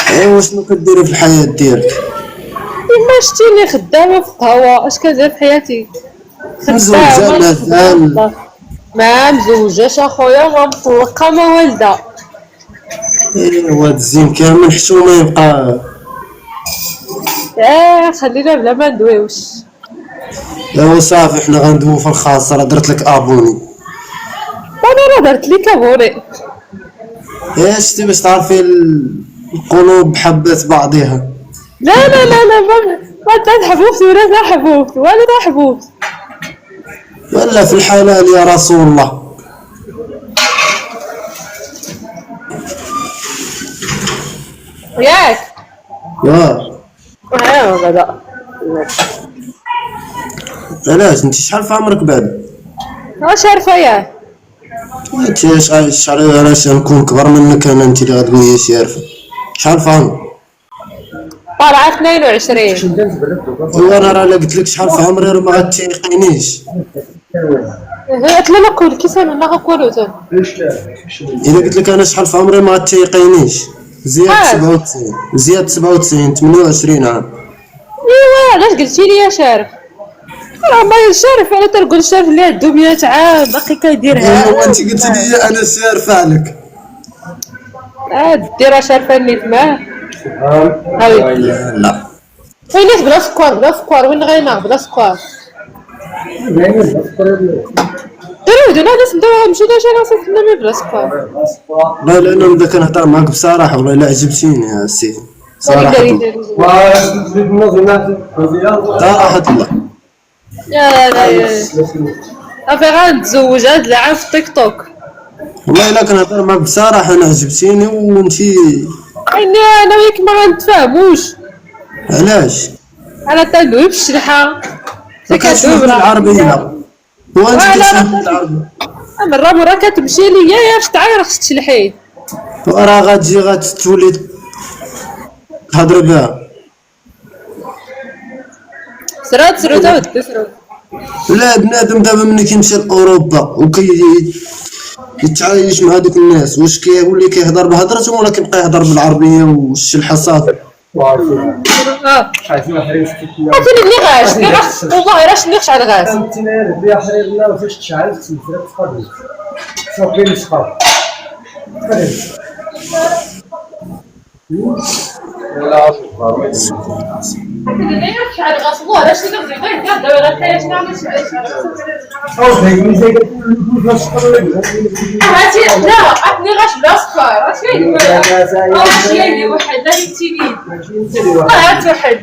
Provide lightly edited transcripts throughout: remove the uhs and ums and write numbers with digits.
ايوا شنو كديري في الحياة ديالك؟ كيما شتيني خدامة في قهوة، اش كندير في حياتي؟ مزوجة خدامة مازال؟ ما مزوجاش اخويا، ما مطلقة ما والدة. ايوا هاد الزين كامل حشومة يبقى. خلينا بلا ما ندويوش. ايوا صافي حنا غندويو في الخاص، راه درت لك ابوني. وانا راه درت ليك ابوني. شتي باش تعرفي القلوب حبات بعضها. لا لا لا لا، ما انت حبوبت ولا انا حبوبت ولا انا حبوبت. ولا في الحلال يا رسول الله. ياك واه بدأ. علاش انت شحال في عمرك بعد؟ واش عارفة ياك؟ انت شحال علاش نكون كبر منك انا، انت اللي غتقولي لي شارفة؟ شحال في عمرك؟ طالعة 22. وانا راه الا قلت لك شحال في عمري راه ما غتيقينيش. قلت له نقول كيسان انا غنقولو تما. الا قلت لك انا شحال في عمري ما غتيقينيش. زياد شحال؟ 97، زياد 97، 28 عام. ايوا علاش قلتي لي شارف؟ راه ما شارف، انا تنقول شارف اللي عندو 100 عام باقي كيديرها. ايوا انت قلت لي انا شارفة عليك. ديرها شارفة نيت معاه. هاوي لا لا. وين بلا سكر بلا سكر، وين غينا بلا سكر. درودو ناس ندوها نمشيو ديجا ناس نمي بلا سكر. لا لأنه نبدا كنهضر معاك بصراحة، والله إلا عجبتيني يا سيدي. صراحة الله. صراحة الله. لا لا لا، صافي غنتزوج هاد العام في التيك توك. والله إلا كنهضر معاك بصراحة أنا عجبتيني وأنتي. يعني انا وياك ما غنتفاهموش. علاش؟ انا تندوي بالشلحة، ما كتفهم بالعربية، وأنت كتفهم بالعربية. مرة كتمشي ليا يا باش تعاير خصك تشلحي. وراه غتجي غتولي تهضر بها. سرات سروت ودي سروت. لا بنادم دابا ملي كيمشي لأوروبا يتعايش مع هادوك الناس، واش كيولي كيهضر بهضرتهم ولا كيبقى يهضر بالعربية والشلحة صافي؟ عرفتي اللي غاش والله راه شني شحال غاش. انت بيا حريرنا وفاش تشعل تسمفرت تقدر صافي لي سقط لا اللي شحال غاش والله راه شني غزي غير دابا راه حتى شنو عملت شحال هاتي لا عطني غاش بلا صفار اش كاين واش يدي واحد لا يمتيني هات واحد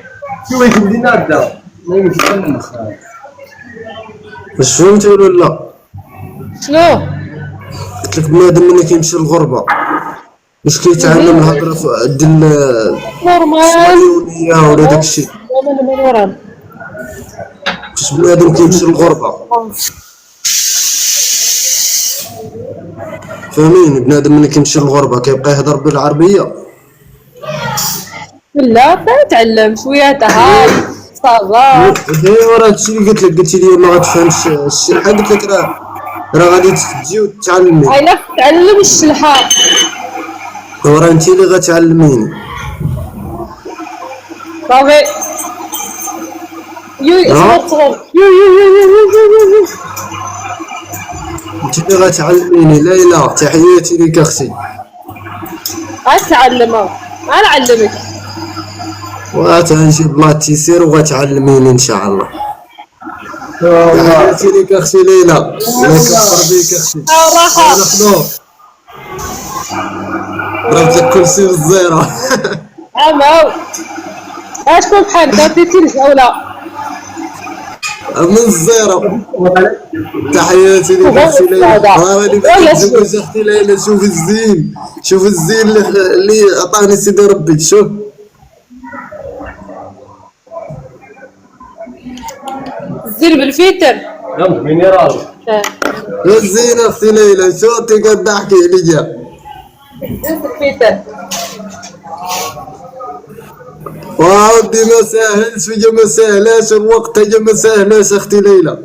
شو يدينا هكذا ما يمكنش. واش فهمتي ولا لا؟ شنو؟ قلت لك بنادم ملي كيمشي للغربة واش كيتعلم الهضرة في عند نورمال الاسبانيولية ولا داكشي؟ نورمال فاش بنادم كيمشي للغربة فاهمين، بنادم ملي كيمشي للغربة كيبقى يهضر بالعربية. لا تعلم شويه تا هاي صافا. ايوا راه هادشي اللي قلت لي ما غتفهمش الشرحة، قلت لك راه غادي تجي وتعلمي. عينا تعلم الشلحه. وراه انتي اللي غتعلميني. صافي يو صغر يو يو يو يو يو يو. انتي اللي غتعلميني. ليلى تحياتي ليك اختي. غتعلمها غنعلمك. وغتنجيب لاتي سير وغتعلميني ان شاء الله. تحياتي ليك اختي ليلى. الله يكبر بيك اختي. راحه خلو ضربت لك كرسي بالزيرو. عمو اشكون بحالك عطيتي الجوله من الزيرو. تحياتي ليك اختي ليلى. غادي نتزوج اختي ليلى. شوف الزين، شوف الزين اللي عطاني سيدي ربي. شوف الزين بالفيتر. مين يراه الزين اختي ليلى. شوتي قد احكي عليا الزين بالفيتر. وعودي ما ساهلش ويا ما ساهلاش الوقت، هي ما ساهلاش اختي ليلى.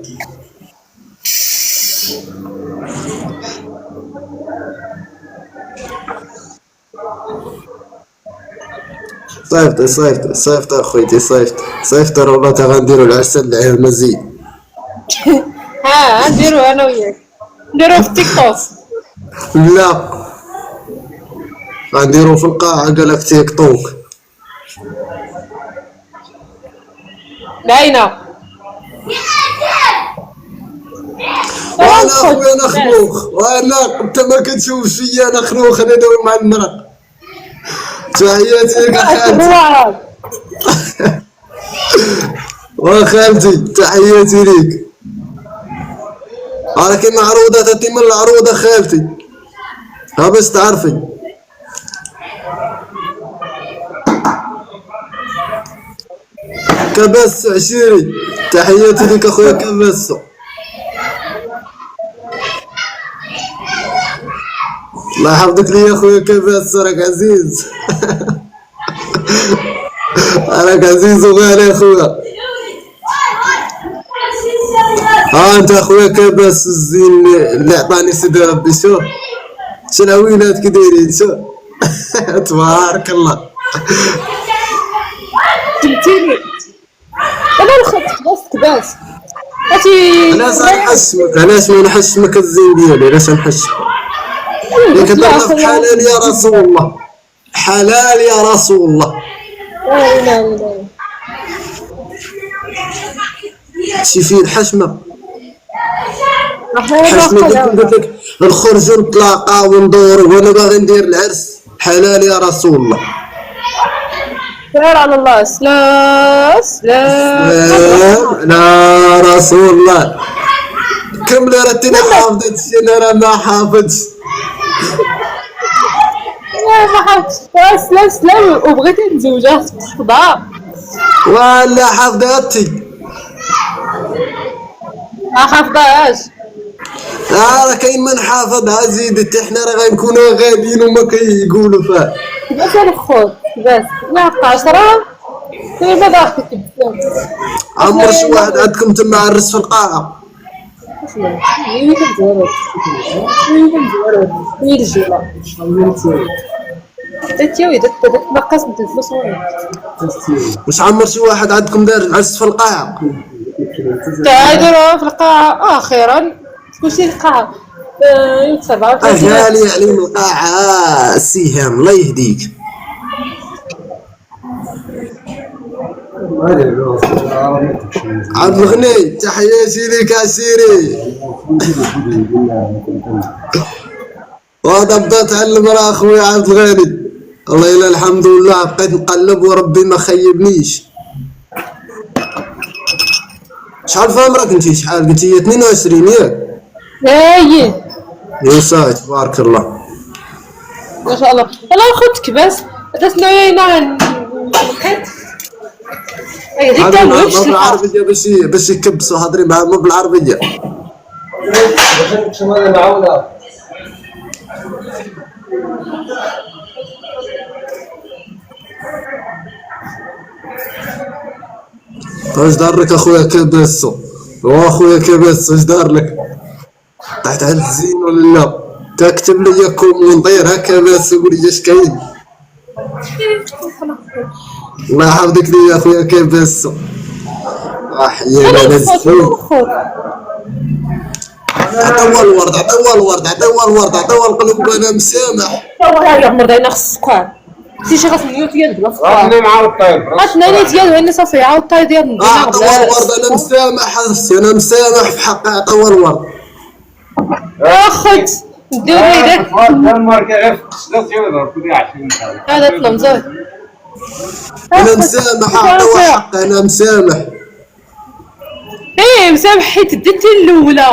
صيفط اخويتي صيفط والله تا غنديرو العرس العام مزيان. ها نديرو انا وياك نديرو في التيك توك. لا غنديرو في القاعة قالك تيك توك باينه. وانا اخويا انا خنوخ وانا انت ما كتشوفش فيا انا خنوخ انا داوي مع المرأة. تحياتي لك اخالتي وخالتي تحياتي ليك. راكي معروضة تاتي من العروضة خالتي ها باش تعرفي. كباس عشيري تحياتي لك اخويا كباس. الله يحفظك لي يا اخويا كباس راك عزيز. راك عزيز وغالي اخويا. ها انت اخويا كباس الزين اللي عطاني سيدي ربي. شو العوينات كي دايرين شو. تبارك الله. جبتيني انا الخط بس كباس هاتي. علاش نحشمك علاش ما نحشمك الزين ديالي علاش نحشمك. ياك تضرب حلال يا رسول الله حلال يا رسول الله. لا لا لا شي فيه الحشمة. حشمة قلت لك نخرج ونتلاقى وندور وانا باغي ندير العرس حلال يا رسول الله. سير على الله. سلام لا رسول الله. كمل رتيني حافظت الشيء انا راه ما حافظش. ما حافظش. سلام وبغيتي نتزوجها تحفظها ولا حافظتي ما حافظهاش. راه كاين من حافظها زيدت حنا راه غنكونوا غاديين وما كيقولوا فيها. كيفاش الخوت كيفاش لا 10 كيف داخل بزاف. عمر شي واحد عندكم تما عرس في القاعة. وين كنتزوروا وين الجيله انتي ويدك تنقص من الفلوس. واش عمر شي واحد عندكم دار عرس في القاعة. تعالوا في القاعة أخيرا. كلشي القاعة يوم 37. غالي علينا القاعة سيهام الله يهديك. عبد الغني تحياتي ليك عسيري. وهذا بدات على المرأة اخويا عبد الغني. الله يلا الحمد لله بقيت نقلب وربي ما خيبنيش. شحال في عمرك انتي شحال قلتي 22 ياك؟ ايه يا صاي تبارك الله ما شاء الله. والله اخوتك بس تسنوينا نحيت هذيك ما بالعربية باش يكبسوا هضري معاهم ما بالعربية. اش دار لك اخويا كباسو واخويا كباسو اش دار لك طحت على الزين ولا لا؟ تكتب لي كومونتير هكا باسو قول لي اش كاين. الله يحفظك لي يا اخويا كباسو. حيانا على الزين. عطاوها الورد عطاوها القلوب انا مسامح. يا عمر داينا السكر شي شي غاس نيوت ديال بلا سكر. راني معاود طايب عطني ديال هاني صافي عاود طاي ديال ندير عطاوها الورد انا مسامح انا مسامح في حقي عطاوها الورد. اخت ندير يدك الماركه غير في ديال كل 20 هذا طلع زين. انا مسامح عطاوها حقي انا مسامح. ايه مسامح حيت ديتي الاولى.